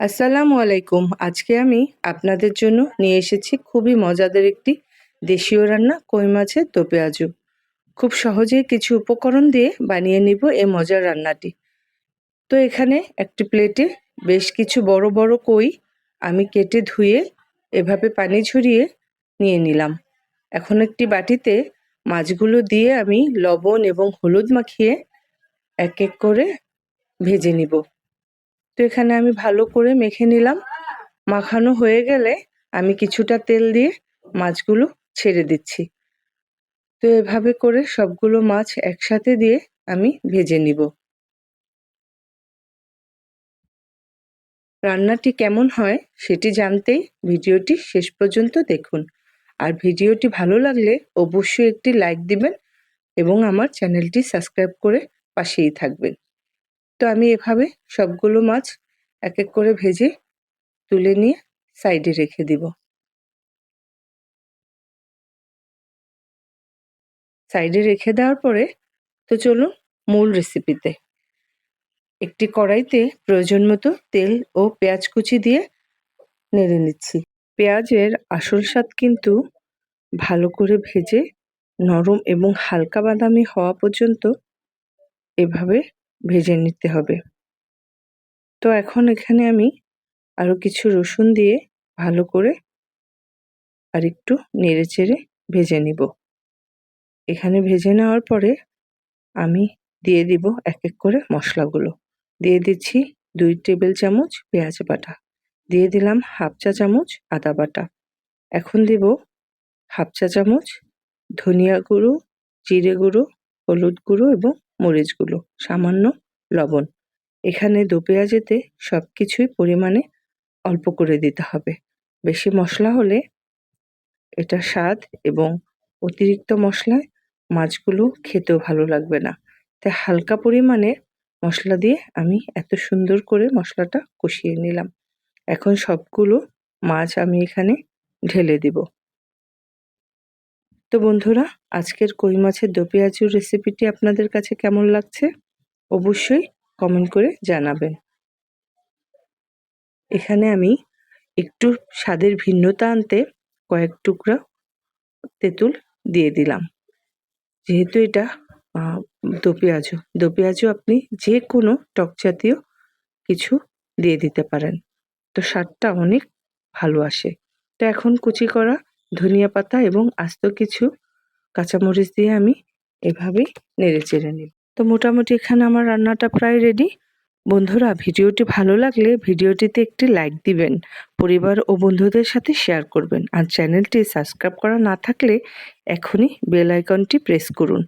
আসসালামু আলাইকুম। আজকে আমি আপনাদের জন্য নিয়ে এসেছি খুবই মজাদার একটি দেশীয় রান্না কই মাছের দো পেঁয়াজু। খুব সহজেই কিছু উপকরণ দিয়ে বানিয়ে নিব এই মজার রান্নাটি। তো এখানে একটি প্লেটে বেশ কিছু বড় বড় কই আমি কেটে ধুয়ে এভাবে পানি ঝরিয়ে নিয়ে নিলাম। এখন একটি বাটিতে মাছগুলো দিয়ে আমি লবণ এবং হলুদ মাখিয়ে এক এক করে ভেজে নিব। তো এখানে আমি ভালো করে মেখে নিলাম। মাখানো হয়ে গেলে আমি কিছুটা তেল দিয়ে মাছগুলো ছেড়ে দিচ্ছি। তো এভাবে করে সবগুলো মাছ একসাথে দিয়ে আমি ভেজে নিব। রান্নাটি কেমন হয় সেটি জানতেই ভিডিওটি শেষ পর্যন্ত দেখুন। আর ভিডিওটি ভালো লাগলে অবশ্যই একটি লাইক দিবেন এবং আমার চ্যানেলটি সাবস্ক্রাইব করে পাশেই থাকবেন। তো আমি এভাবে সবগুলো মাছ এক এক করে ভেজে তুলে নিয়ে সাইডে রেখে দিব। সাইডে রেখে দেওয়ার পরে তো চলুন মূল রেসিপিতে। একটি কড়াইতে প্রয়োজন মতো তেল ও পেঁয়াজ কুচি দিয়ে নেড়ে নিচ্ছি। পেঁয়াজের আসল স্বাদ কিন্তু ভালো করে ভেজে নরম এবং হালকা বাদামি হওয়া পর্যন্ত এভাবে ভেজে নিতে হবে। তো এখন এখানে আমি আরো কিছু রসুন দিয়ে ভালো করে আরেকটু নেড়েচেড়ে ভেজে নিব। এখানে ভেজে নেওয়ার পরে আমি দিয়ে দিব এক এক করে মশলাগুলো। দিয়ে দিচ্ছি 2 টেবিল চামচ পেঁয়াজ বাটা, দিয়ে দিলাম হাফ চা চামচ আদা বাটা, এখন দেব হাফ চা চামচ ধনিয়া গুঁড়ো, জিরে গুঁড়ো, হলুদ গুঁড়ো এবং মরিচ গুঁড়ো, সামান্য লবণ। এখানে দো পেঁয়াজেতে সব কিছুই পরিমাণে অল্প করে দিতে হবে। বেশি মশলা হলে এটা স্বাদ এবং অতিরিক্ত মশলায় মাছগুলো খেতেও ভালো লাগবে না। তাই হালকা পরিমাণে মশলা দিয়ে আমি এত সুন্দর করে মশলাটা কষিয়ে নিলাম। এখন সবগুলো মাছ আমি এখানে ঢেলে দিব। তো বন্ধুরা, আজকের কই মাছের দো পেঁয়াজুর রেসিপিটি আপনাদের কাছে কেমন লাগছে অবশ্যই কমেন্ট করে জানাবেন। এখানে আমি একটু স্বাদের ভিন্নতা আনতে কয়েক টুকরা তেঁতুল দিয়ে দিলাম। যেহেতু এটা দো পেঁয়াজু আপনি যে কোনো টক জাতীয় কিছু দিয়ে দিতে পারেন। তো স্বাদটা অনেক ভালো আসে। তো এখন কুচি করা ধনিয়া পাতা এবং আস্ত কিছু কাঁচামরিচ দিয়ে আমি এভাবেই নেড়েচেড়ে নিই। তো মোটামুটি এখানে আমার রান্নাটা প্রায় রেডি। বন্ধুরা, ভিডিওটি ভালো লাগলে ভিডিওটিতে একটি লাইক দিবেন, পরিবার ও বন্ধুদের সাথে শেয়ার করবেন। আর চ্যানেলটি সাবস্ক্রাইব করা না থাকলে এখনই বেল আইকনটি প্রেস করুন।